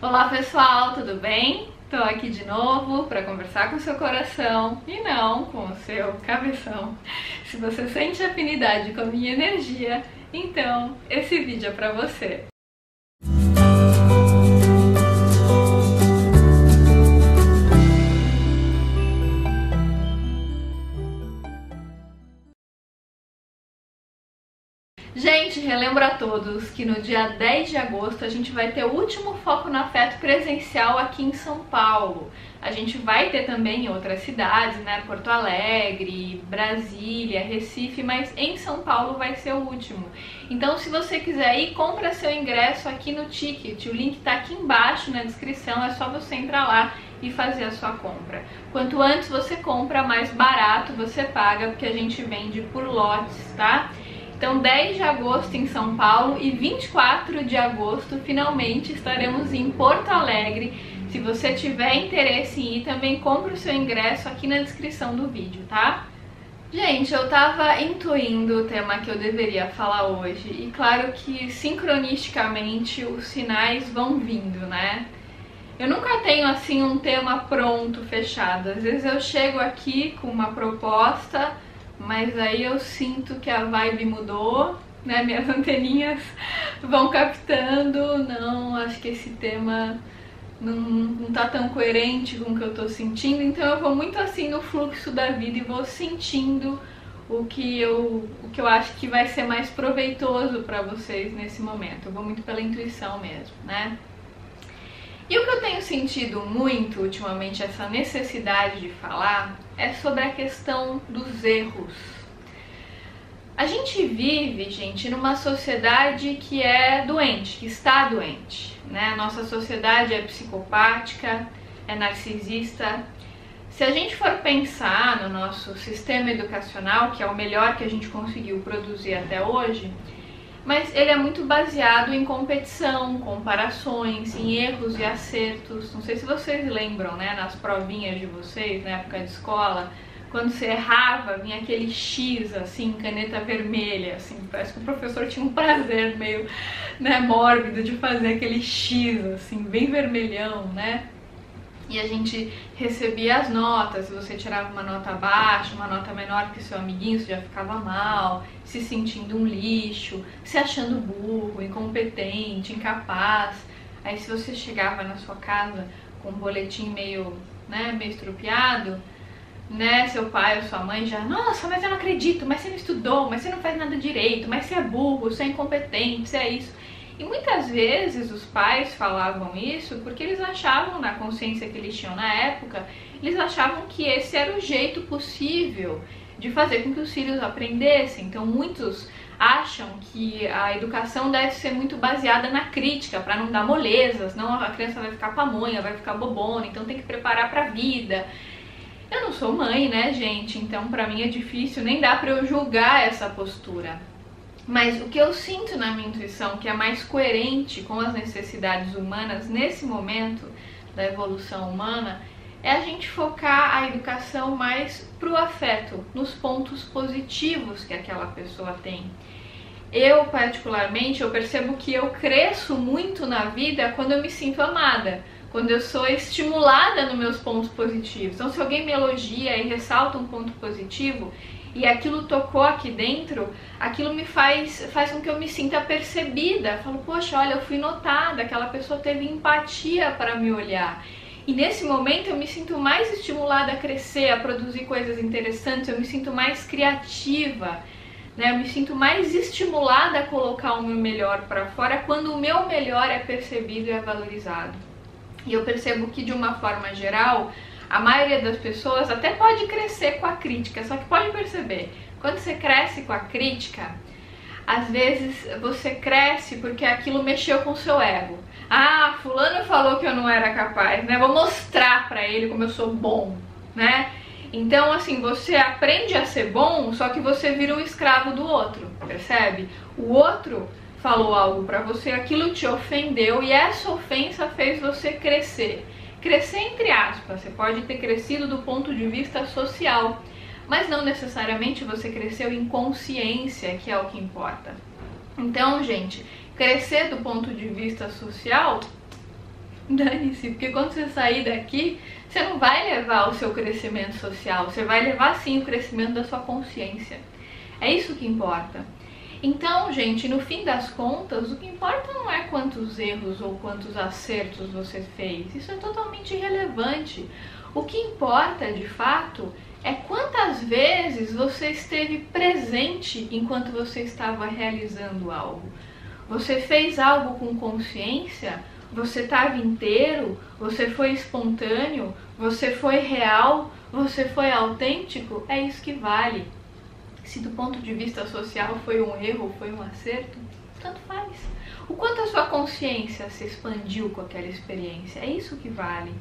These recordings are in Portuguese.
Olá pessoal, tudo bem? Tô aqui de novo para conversar com o seu coração e não com o seu cabeção. Se você sente afinidade com a minha energia, então esse vídeo é para você. Gente, relembro a todos que no dia 10 de agosto a gente vai ter o último Foco no Afeto presencial aqui em São Paulo. A gente vai ter também em outras cidades, né? Porto Alegre, Brasília, Recife, mas em São Paulo vai ser o último. Então, se você quiser ir, compra seu ingresso aqui no Ticket. O link tá aqui embaixo na descrição, é só você entrar lá e fazer a sua compra. Quanto antes você compra, mais barato você paga, porque a gente vende por lotes, tá? Então 10 de agosto em São Paulo e 24 de agosto finalmente estaremos em Porto Alegre. Se você tiver interesse em ir, também compre o seu ingresso aqui na descrição do vídeo, tá? Gente, eu tava intuindo o tema que eu deveria falar hoje e claro que sincronisticamente os sinais vão vindo, né? Eu nunca tenho assim um tema pronto, fechado. Às vezes eu chego aqui com uma proposta, mas aí eu sinto que a vibe mudou, né? Minhas anteninhas vão captando, não, acho que esse tema não tá tão coerente com o que eu tô sentindo, então eu vou muito assim no fluxo da vida e vou sentindo o que eu acho que vai ser mais proveitoso pra vocês nesse momento. Eu vou muito pela intuição mesmo, né? E o que eu tenho sentido muito ultimamente, essa necessidade de falar, é sobre a questão dos erros. A gente vive, gente, numa sociedade que é doente, que está doente, né? Nossa sociedade é psicopática, é narcisista. Se a gente for pensar no nosso sistema educacional, que é o melhor que a gente conseguiu produzir até hoje, mas ele é muito baseado em competição, comparações, em erros e acertos. Não sei se vocês lembram, né, nas provinhas de vocês, na época de escola, quando você errava, vinha aquele X, assim, caneta vermelha, assim, parece que o professor tinha um prazer meio, né, mórbido de fazer aquele X, assim, bem vermelhão, né? E a gente recebia as notas, se você tirava uma nota baixa, uma nota menor que seu amiguinho, você já ficava mal, se sentindo um lixo, se achando burro, incompetente, incapaz. Aí se você chegava na sua casa com um boletim meio, né, meio estrupiado, né, seu pai ou sua mãe já, nossa, mas eu não acredito, mas você não estudou, mas você não faz nada direito, mas você é burro, você é incompetente, você é isso. E muitas vezes os pais falavam isso porque eles achavam, na consciência que eles tinham na época, eles achavam que esse era o jeito possível de fazer com que os filhos aprendessem. Então muitos acham que a educação deve ser muito baseada na crítica, para não dar molezas, não a criança vai ficar pamonha, vai ficar bobona, então tem que preparar para a vida. Eu não sou mãe, né, gente? Então pra mim é difícil, nem dá pra eu julgar essa postura. Mas o que eu sinto na minha intuição, que é mais coerente com as necessidades humanas nesse momento da evolução humana, é a gente focar a educação mais pro afeto, nos pontos positivos que aquela pessoa tem. Eu, particularmente, eu percebo que eu cresço muito na vida quando eu me sinto amada, quando eu sou estimulada nos meus pontos positivos. Então, se alguém me elogia e ressalta um ponto positivo, e aquilo tocou aqui dentro, aquilo me faz com que eu me sinta percebida. Eu falo, poxa, olha, eu fui notada, aquela pessoa teve empatia para me olhar. E nesse momento eu me sinto mais estimulada a crescer, a produzir coisas interessantes, eu me sinto mais criativa, né? Eu me sinto mais estimulada a colocar o meu melhor para fora quando o meu melhor é percebido e é valorizado. E eu percebo que, de uma forma geral, a maioria das pessoas até pode crescer com a crítica, só que pode perceber, quando você cresce com a crítica, às vezes você cresce porque aquilo mexeu com o seu ego. Ah, fulano falou que eu não era capaz, né? Vou mostrar pra ele como eu sou bom, né? Então, assim, você aprende a ser bom, só que você vira um escravo do outro, percebe? O outro falou algo pra você, aquilo te ofendeu e essa ofensa fez você crescer. Crescer entre aspas, você pode ter crescido do ponto de vista social, mas não necessariamente você cresceu em consciência, que é o que importa. Então, gente, crescer do ponto de vista social dane-se, porque quando você sair daqui, você não vai levar o seu crescimento social, você vai levar sim o crescimento da sua consciência. É isso que importa. Então, gente, no fim das contas, o que importa não é quantos erros ou quantos acertos você fez. Isso é totalmente irrelevante. O que importa, de fato, é quantas vezes você esteve presente enquanto você estava realizando algo. Você fez algo com consciência? Você estava inteiro? Você foi espontâneo? Você foi real? Você foi autêntico? É isso que vale. Se do ponto de vista social foi um erro ou foi um acerto, tanto faz. O quanto a sua consciência se expandiu com aquela experiência, é isso que vale.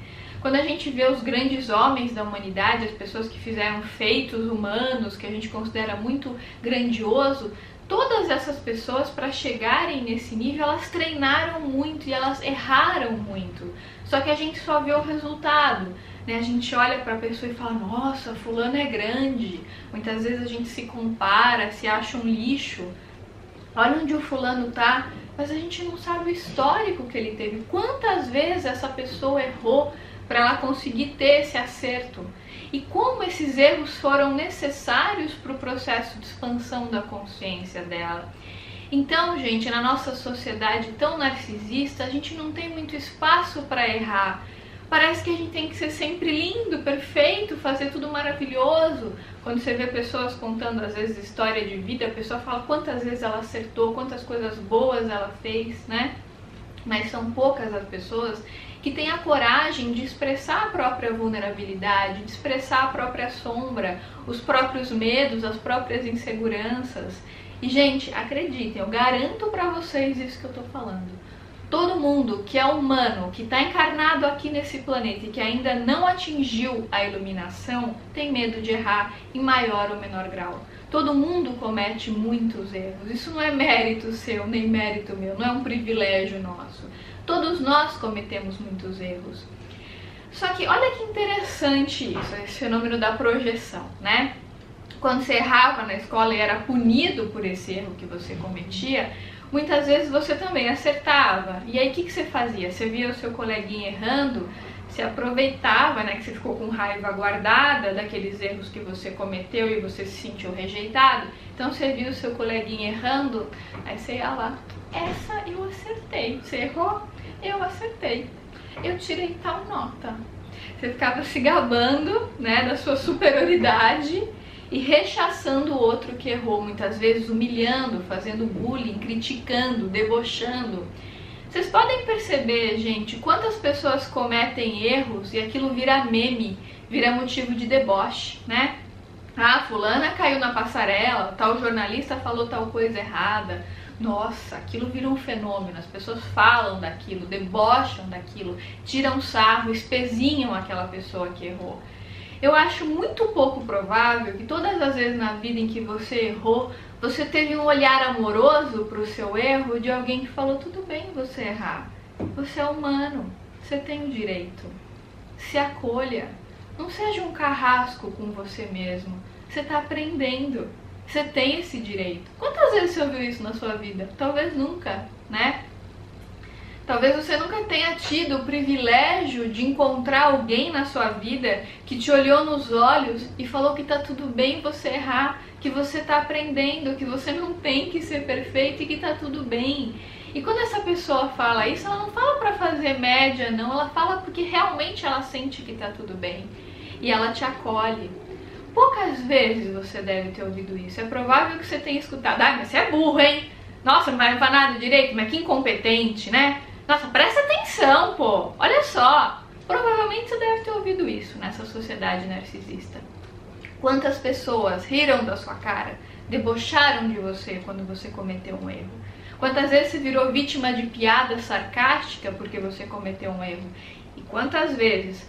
Quando a gente vê os grandes homens da humanidade, as pessoas que fizeram feitos humanos, que a gente considera muito grandioso, todas essas pessoas, para chegarem nesse nível, elas treinaram muito e elas erraram muito. Só que a gente só vê o resultado. A gente olha para a pessoa e fala, nossa, fulano é grande. Muitas vezes a gente se compara, se acha um lixo. Olha onde o fulano tá, mas a gente não sabe o histórico que ele teve. Quantas vezes essa pessoa errou para ela conseguir ter esse acerto? E como esses erros foram necessários para o processo de expansão da consciência dela. Então, gente, na nossa sociedade tão narcisista, a gente não tem muito espaço para errar. Parece que a gente tem que ser sempre lindo, perfeito, fazer tudo maravilhoso. Quando você vê pessoas contando, às vezes, história de vida, a pessoa fala quantas vezes ela acertou, quantas coisas boas ela fez, né? Mas são poucas as pessoas que têm a coragem de expressar a própria vulnerabilidade, de expressar a própria sombra, os próprios medos, as próprias inseguranças. E, gente, acreditem, eu garanto pra vocês isso que eu tô falando. Todo mundo que é humano, que está encarnado aqui nesse planeta e que ainda não atingiu a iluminação, tem medo de errar em maior ou menor grau. Todo mundo comete muitos erros. Isso não é mérito seu, nem mérito meu, não é um privilégio nosso. Todos nós cometemos muitos erros. Só que olha que interessante isso, esse fenômeno da projeção, né? Quando você errava na escola e era punido por esse erro que você cometia, muitas vezes você também acertava. E aí o que você fazia? Você via o seu coleguinha errando, se aproveitava, né, que você ficou com raiva guardada daqueles erros que você cometeu e você se sentiu rejeitado. Então você viu o seu coleguinha errando, aí você ia lá, essa eu acertei. Você errou? Eu acertei. Eu tirei tal nota. Você ficava se gabando, né, da sua superioridade e rechaçando o outro que errou, muitas vezes humilhando, fazendo bullying, criticando, debochando. Vocês podem perceber, gente, quantas pessoas cometem erros e aquilo vira meme, vira motivo de deboche, né? Ah, fulana caiu na passarela, tal jornalista falou tal coisa errada. Nossa, aquilo vira um fenômeno, as pessoas falam daquilo, debocham daquilo, tiram sarro, espezinham aquela pessoa que errou. Eu acho muito pouco provável que todas as vezes na vida em que você errou, você teve um olhar amoroso para o seu erro de alguém que falou, tudo bem você errar, você é humano, você tem o direito, se acolha, não seja um carrasco com você mesmo, você está aprendendo, você tem esse direito. Quantas vezes você ouviu isso na sua vida? Talvez nunca, né? Talvez você nunca tenha tido o privilégio de encontrar alguém na sua vida que te olhou nos olhos e falou que tá tudo bem você errar, que você tá aprendendo, que você não tem que ser perfeito e que tá tudo bem. E quando essa pessoa fala isso, ela não fala pra fazer média, não, ela fala porque realmente ela sente que tá tudo bem e ela te acolhe. Poucas vezes você deve ter ouvido isso. É provável que você tenha escutado, ah, mas você é burro, hein? Nossa, não vai levar nada direito, mas que incompetente, né? Nossa, presta atenção, pô, olha só. Provavelmente você deve ter ouvido isso nessa sociedade narcisista. Quantas pessoas riram da sua cara, debocharam de você quando você cometeu um erro? Quantas vezes você virou vítima de piada sarcástica porque você cometeu um erro? E quantas vezes,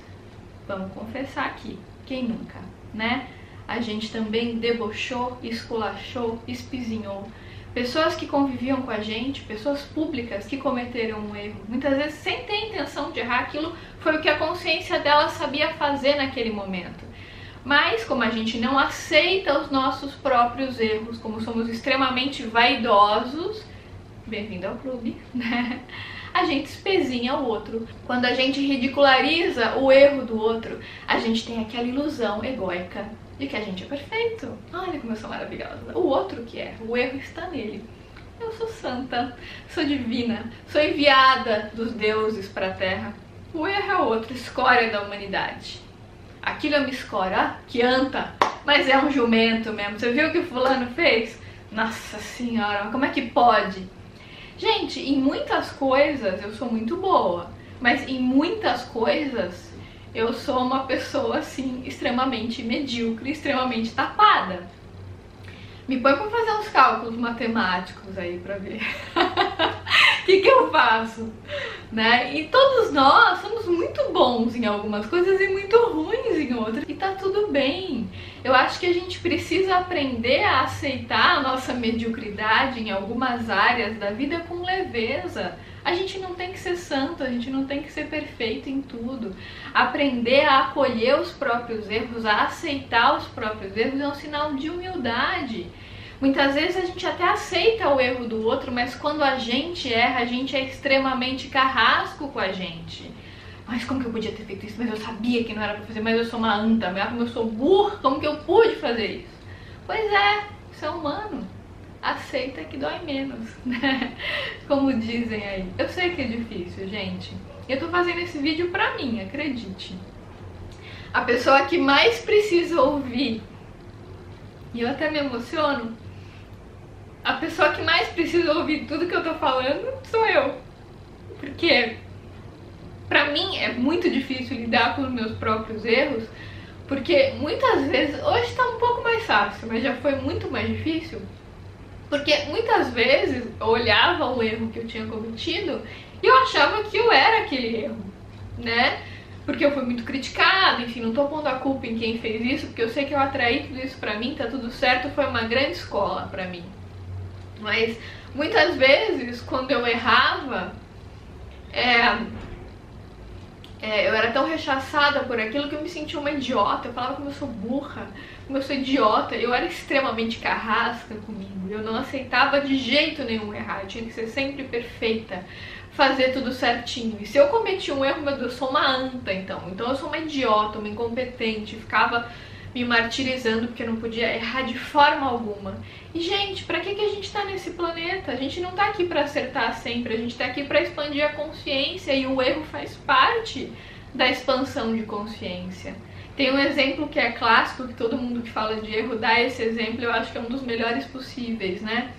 vamos confessar aqui, quem nunca, né? A gente também debochou, esculachou, espizinhou. Pessoas que conviviam com a gente, pessoas públicas que cometeram um erro, muitas vezes sem ter intenção de errar, aquilo foi o que a consciência dela sabia fazer naquele momento. Mas como a gente não aceita os nossos próprios erros, como somos extremamente vaidosos, bem-vindo ao clube, né? a gente espezinha o outro. Quando a gente ridiculariza o erro do outro, a gente tem aquela ilusão egóica de que a gente é perfeito. Olha como eu sou maravilhosa. O outro que é, o erro está nele. Eu sou santa, sou divina, sou enviada dos deuses para a Terra. O erro é outro, escória da humanidade. Aquilo é uma escória, que anta, mas é um jumento mesmo. Você viu o que o fulano fez? Nossa senhora, como é que pode? Gente, em muitas coisas eu sou muito boa, mas em muitas coisas eu sou uma pessoa assim, extremamente medíocre, extremamente tapada. Me põe pra fazer uns cálculos matemáticos aí pra ver o que eu faço, né? E todos nós somos muito bons em algumas coisas e muito ruins em outras, e tá tudo bem. Eu acho que a gente precisa aprender a aceitar a nossa mediocridade em algumas áreas da vida com leveza. A gente não tem que ser santo, a gente não tem que ser perfeito em tudo. Aprender a acolher os próprios erros, a aceitar os próprios erros é um sinal de humildade. Muitas vezes a gente até aceita o erro do outro, mas quando a gente erra, a gente é extremamente carrasco com a gente. Mas como que eu podia ter feito isso? Mas eu sabia que não era pra fazer, mas eu sou uma anta, mas como eu sou burra, como que eu pude fazer isso? Pois é, isso é humano. Aceita que dói menos, né? Como dizem aí. Eu sei que é difícil, gente. Eu tô fazendo esse vídeo pra mim, acredite. A pessoa que mais precisa ouvir, e eu até me emociono, a pessoa que mais precisa ouvir tudo que eu tô falando sou eu. Porque pra mim é muito difícil lidar com os meus próprios erros, porque muitas vezes, hoje tá um pouco mais fácil, mas já foi muito mais difícil. Porque muitas vezes eu olhava o erro que eu tinha cometido e eu achava que eu era aquele erro, né? Porque eu fui muito criticada, enfim, não tô pondo a culpa em quem fez isso, porque eu sei que eu atraí tudo isso pra mim, tá tudo certo, foi uma grande escola pra mim. Mas muitas vezes, quando eu errava, eu era tão rechaçada por aquilo que eu me sentia uma idiota. Eu falava como eu sou burra, como eu sou idiota. Eu era extremamente carrasca comigo. Eu não aceitava de jeito nenhum errar. Eu tinha que ser sempre perfeita, fazer tudo certinho. E se eu cometi um erro, meu Deus, eu sou uma anta, então. Então eu sou uma idiota, uma incompetente. Ficava me martirizando porque eu não podia errar de forma alguma. E, gente, pra que a gente tá nesse planeta? A gente não tá aqui pra acertar sempre, a gente tá aqui pra expandir a consciência, e o erro faz parte da expansão de consciência. Tem um exemplo que é clássico, que todo mundo que fala de erro dá esse exemplo, eu acho que é um dos melhores possíveis, né?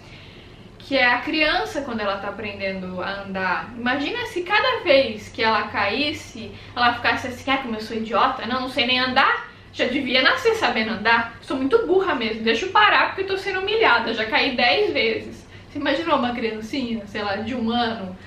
Que é a criança quando ela tá aprendendo a andar. Imagina se cada vez que ela caísse, ela ficasse assim, como eu sou idiota, não sei nem andar. Já devia nascer sabendo andar. Sou muito burra mesmo, deixa eu parar porque eu tô sendo humilhada, já caí 10 vezes. Você imaginou uma criancinha, sei lá, de 1 ano,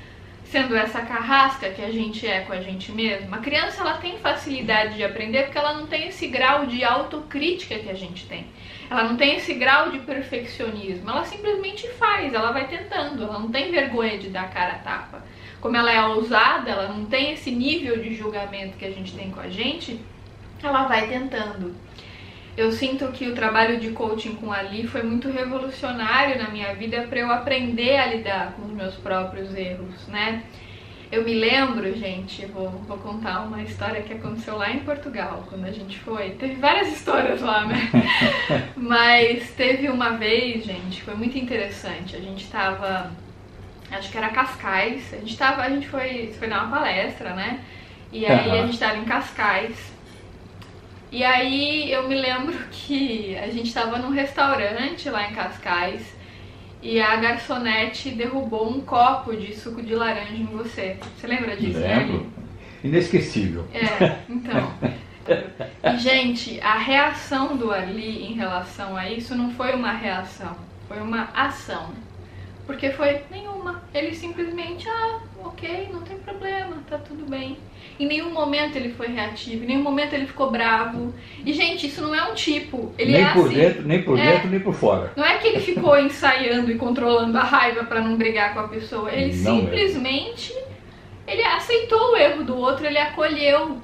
sendo essa carrasca que a gente é com a gente mesma? A criança, ela tem facilidade de aprender porque ela não tem esse grau de autocrítica que a gente tem. Ela não tem esse grau de perfeccionismo, ela simplesmente faz, ela vai tentando, ela não tem vergonha de dar cara a tapa. Como ela é ousada, ela não tem esse nível de julgamento que a gente tem com a gente, ela vai tentando. Eu sinto que o trabalho de coaching com a Ali foi muito revolucionário na minha vida para eu aprender a lidar com os meus próprios erros, né? Eu me lembro, gente, vou contar uma história que aconteceu lá em Portugal, quando a gente foi. Teve várias histórias lá, né? Mas teve uma vez, gente, foi muito interessante. A gente tava, acho que era Cascais, a gente foi dar uma palestra, né? E aí a gente tava em Cascais. E aí eu me lembro que a gente tava num restaurante lá em Cascais e a garçonete derrubou um copo de suco de laranja em você. Você lembra disso? Lembro. Inesquecível. Então. E, gente, a reação do Ali em relação a isso não foi uma reação, foi uma ação. Porque foi nenhuma. Ele simplesmente, ok, não tem problema, tá tudo bem. Em nenhum momento ele foi reativo, em nenhum momento ele ficou bravo. E, gente, isso não é um tipo. Ele nem é por assim, dentro, nem por dentro, nem por fora. Não é que ele ficou ensaiando e controlando a raiva pra não brigar com a pessoa. Ele simplesmente ele aceitou o erro do outro, ele acolheu.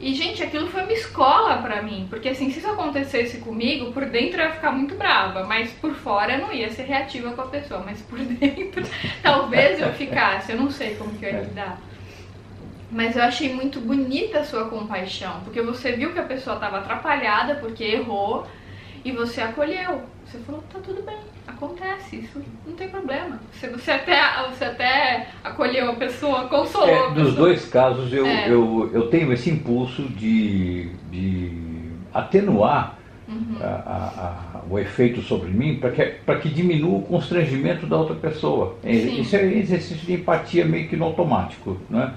E, gente, aquilo foi uma escola pra mim, porque assim, se isso acontecesse comigo, por dentro eu ia ficar muito brava, mas por fora eu não ia ser reativa com a pessoa, mas por dentro talvez eu ficasse, eu não sei como que eu ia lidar. Mas eu achei muito bonita a sua compaixão, porque você viu que a pessoa estava atrapalhada porque errou e você acolheu. Você falou, tá tudo bem, acontece, isso não tem problema. Você até acolheu a pessoa, consolou a pessoa. Nos dois casos eu tenho esse impulso de atenuar o efeito sobre mim para que diminua o constrangimento da outra pessoa. Isso é exercício de empatia meio que no automático, né?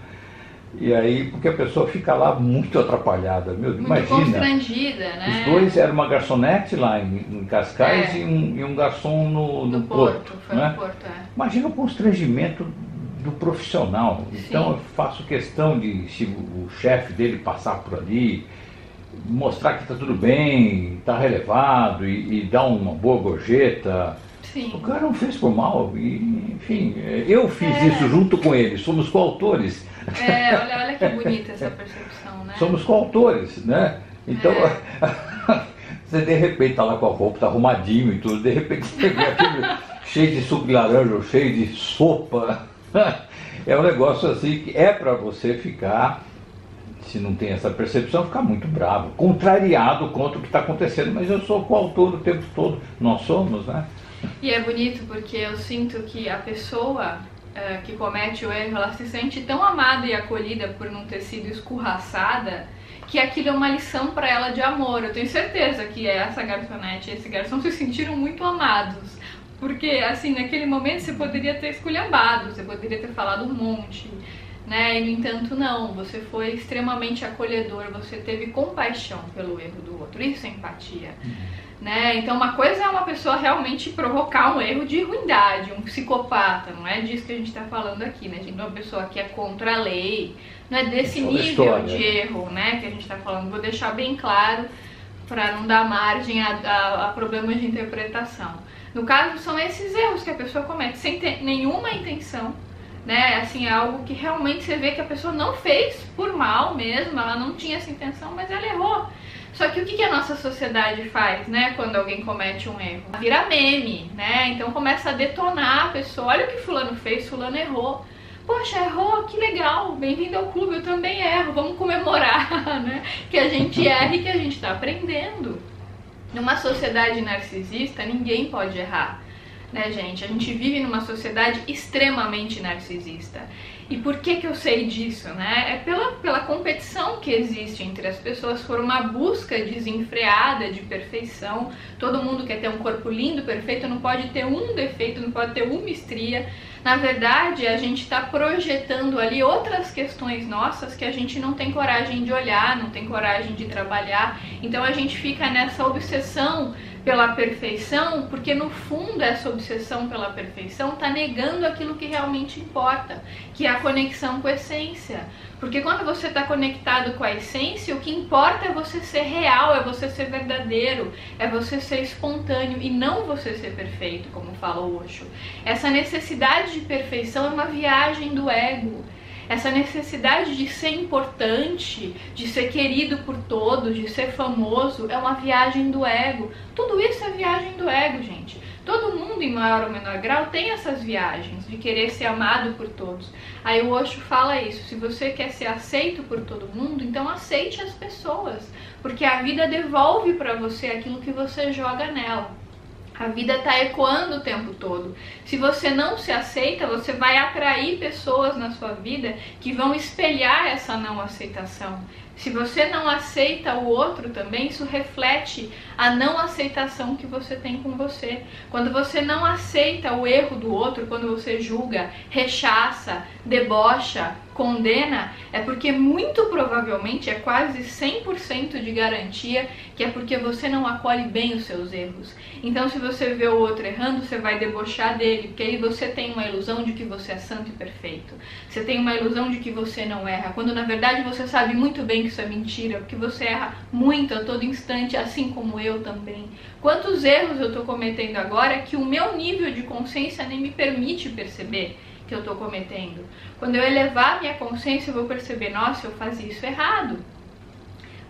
E aí, porque a pessoa fica lá muito atrapalhada, muito imagina. Constrangida, né? Os dois, era uma garçonete lá em Cascais e um garçom no Porto. Foi né? no Porto, Imagina o constrangimento do profissional. Então eu faço questão de, se o chefe dele passar por ali, mostrar que está tudo bem, está relevado e dar uma boa gorjeta. Sim. O cara não fez por mal, e, enfim, eu fiz isso junto com ele, somos coautores. Olha que bonita essa percepção, né? Somos coautores, né? Então, você de repente está lá com a roupa, está arrumadinho e tudo, de repente você vê aquilo cheio de suco de laranja, ou cheio de sopa. É um negócio assim que é para você ficar, se não tem essa percepção, ficar muito bravo, contrariado contra o que está acontecendo, mas eu sou coautor o tempo todo, nós somos, né? E é bonito porque eu sinto que a pessoa que comete o erro, ela se sente tão amada e acolhida por não ter sido escorraçada, que aquilo é uma lição para ela de amor. Eu tenho certeza que essa garçonete e esse garçom se sentiram muito amados, porque assim, naquele momento você poderia ter esculhambado, você poderia ter falado um monte, né? E no entanto não, você foi extremamente acolhedor, você teve compaixão pelo erro do outro, isso é empatia. Né? Então uma coisa é uma pessoa realmente provocar um erro de ruindade, um psicopata, não é disso que a gente está falando aqui, né? Uma pessoa que é contra a lei, não é desse nível de erro, né, que a gente está falando. Vou deixar bem claro para não dar margem a problemas de interpretação. No caso, são esses erros que a pessoa comete sem ter nenhuma intenção, né? Assim, é algo que realmente você vê que a pessoa não fez por mal mesmo, ela não tinha essa intenção, mas ela errou. Só que o que a nossa sociedade faz, né, quando alguém comete um erro? Vira meme, né? Então começa a detonar a pessoa. Olha o que fulano fez, fulano errou. Poxa, errou, que legal, bem-vindo ao clube, eu também erro, vamos comemorar, né? Que a gente erra e que a gente está aprendendo. Numa sociedade narcisista, ninguém pode errar, né, gente? A gente vive numa sociedade extremamente narcisista. E por que eu sei disso, né? É pela competição que existe entre as pessoas, por uma busca desenfreada de perfeição. Todo mundo quer ter um corpo lindo, perfeito, não pode ter um defeito, não pode ter uma estria. Na verdade, a gente está projetando ali outras questões nossas que a gente não tem coragem de olhar, não tem coragem de trabalhar. Então a gente fica nessa obsessão pela perfeição, porque no fundo essa obsessão pela perfeição está negando aquilo que realmente importa, que é a conexão com a essência. Porque quando você está conectado com a essência, o que importa é você ser real, é você ser verdadeiro, é você ser espontâneo e não você ser perfeito, como fala o Osho. Essa necessidade de perfeição é uma viagem do ego. Essa necessidade de ser importante, de ser querido por todos, de ser famoso, é uma viagem do ego. Tudo isso é viagem do ego, gente. Todo mundo, em maior ou menor grau, tem essas viagens de querer ser amado por todos. Aí o Osho fala isso: se você quer ser aceito por todo mundo, então aceite as pessoas, porque a vida devolve para você aquilo que você joga nela. A vida está ecoando o tempo todo. Se você não se aceita, você vai atrair pessoas na sua vida que vão espelhar essa não aceitação. Se você não aceita o outro também, isso reflete a não aceitação que você tem com você. Quando você não aceita o erro do outro, quando você julga, rechaça, debocha, condena, é porque muito provavelmente, é quase 100% de garantia, que é porque você não acolhe bem os seus erros. Então se você vê o outro errando, você vai debochar dele, porque aí você tem uma ilusão de que você é santo e perfeito. Você tem uma ilusão de que você não erra, quando na verdade você sabe muito bem que isso é mentira, porque você erra muito a todo instante, assim como eu também. Quantos erros eu estou cometendo agora que o meu nível de consciência nem me permite perceber que eu estou cometendo. Quando eu elevar minha consciência, eu vou perceber, nossa, eu fazia isso errado.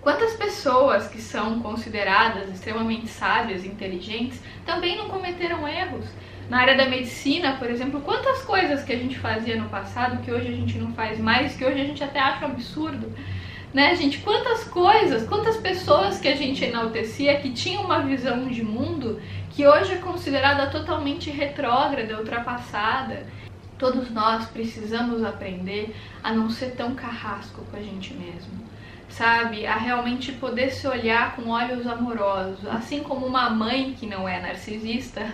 Quantas pessoas que são consideradas extremamente sábias, inteligentes, também não cometeram erros? Na área da medicina, por exemplo, quantas coisas que a gente fazia no passado que hoje a gente não faz mais, que hoje a gente até acha um absurdo, né, gente? Quantas coisas, quantas pessoas que a gente enaltecia que tinham uma visão de mundo que hoje é considerada totalmente retrógrada, ultrapassada. Todos nós precisamos aprender a não ser tão carrasco com a gente mesmo, sabe? A realmente poder se olhar com olhos amorosos, assim como uma mãe que não é narcisista,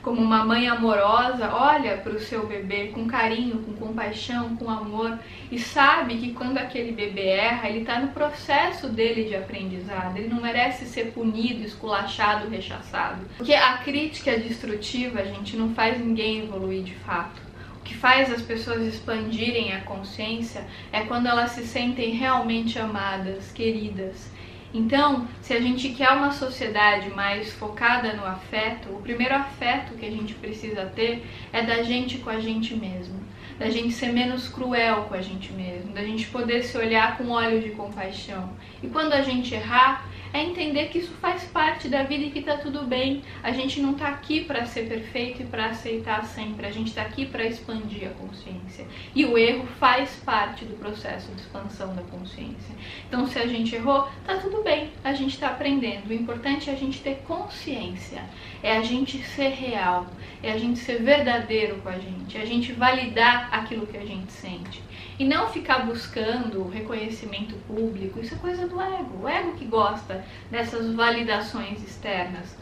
como uma mãe amorosa, olha para o seu bebê com carinho, com compaixão, com amor, e sabe que quando aquele bebê erra, ele está no processo dele de aprendizado, ele não merece ser punido, esculachado, rechaçado. Porque a crítica destrutiva, gente, não faz ninguém evoluir de fato. O que faz as pessoas expandirem a consciência é quando elas se sentem realmente amadas, queridas. Então, se a gente quer uma sociedade mais focada no afeto, o primeiro afeto que a gente precisa ter é da gente com a gente mesmo, da gente ser menos cruel com a gente mesmo, da gente poder se olhar com olhos de compaixão. E quando a gente errar, é entender que isso faz parte da vida e que tá tudo bem. A gente não tá aqui para ser perfeito e para aceitar sempre, a gente tá aqui para expandir a consciência. E o erro faz parte do processo de expansão da consciência. Então, se a gente errou, tá tudo bem, a gente tá aprendendo. O importante é a gente ter consciência, é a gente ser real, é a gente ser verdadeiro com a gente, é a gente validar aquilo que a gente sente. E não ficar buscando reconhecimento público, isso é coisa do ego. O ego que gosta dessas validações externas.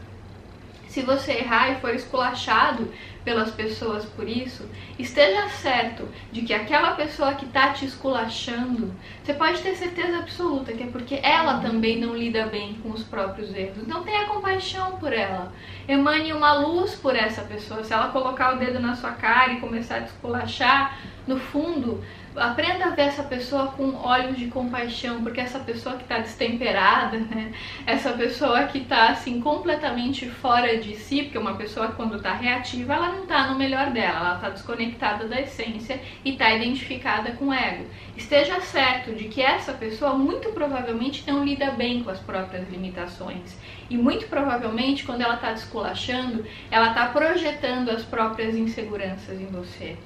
Se você errar e for esculachado pelas pessoas por isso, esteja certo de que aquela pessoa que está te esculachando, você pode ter certeza absoluta que é porque ela também não lida bem com os próprios erros. Então tenha compaixão por ela. Emane uma luz por essa pessoa. Se ela colocar o dedo na sua cara e começar a te esculachar, no fundo, aprenda a ver essa pessoa com olhos de compaixão, porque essa pessoa que está destemperada, né? Essa pessoa que está assim completamente fora de si, porque uma pessoa quando está reativa, ela não está no melhor dela, ela está desconectada da essência e está identificada com o ego. Esteja certo de que essa pessoa muito provavelmente não lida bem com as próprias limitações. E muito provavelmente, quando ela está desculachando, ela está projetando as próprias inseguranças em você.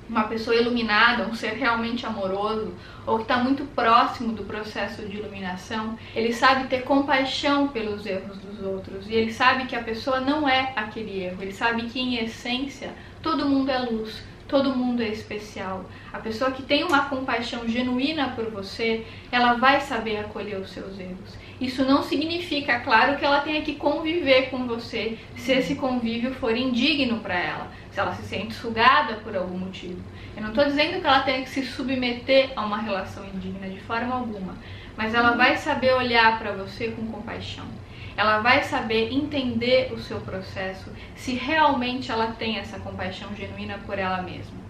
Uma pessoa iluminada, um ser realmente amoroso, ou que está muito próximo do processo de iluminação, ele sabe ter compaixão pelos erros dos outros, e ele sabe que a pessoa não é aquele erro, ele sabe que em essência todo mundo é luz, todo mundo é especial. A pessoa que tem uma compaixão genuína por você, ela vai saber acolher os seus erros. Isso não significa, claro, que ela tenha que conviver com você se esse convívio for indigno para ela, se ela se sente sugada por algum motivo. Eu não estou dizendo que ela tenha que se submeter a uma relação indigna de forma alguma, mas ela vai saber olhar para você com compaixão. Ela vai saber entender o seu processo, se realmente ela tem essa compaixão genuína por ela mesma.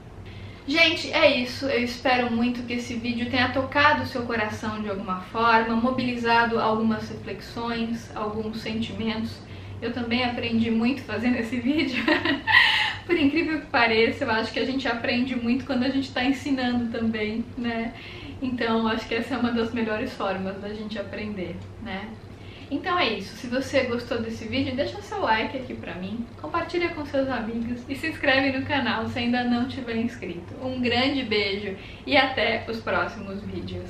Gente, é isso. Eu espero muito que esse vídeo tenha tocado o seu coração de alguma forma, mobilizado algumas reflexões, alguns sentimentos. Eu também aprendi muito fazendo esse vídeo. Por incrível que pareça, eu acho que a gente aprende muito quando a gente está ensinando também, né? Então, acho que essa é uma das melhores formas da gente aprender, né? Então é isso, se você gostou desse vídeo, deixa seu like aqui pra mim, compartilha com seus amigos e se inscreve no canal se ainda não tiver inscrito. Um grande beijo e até os próximos vídeos.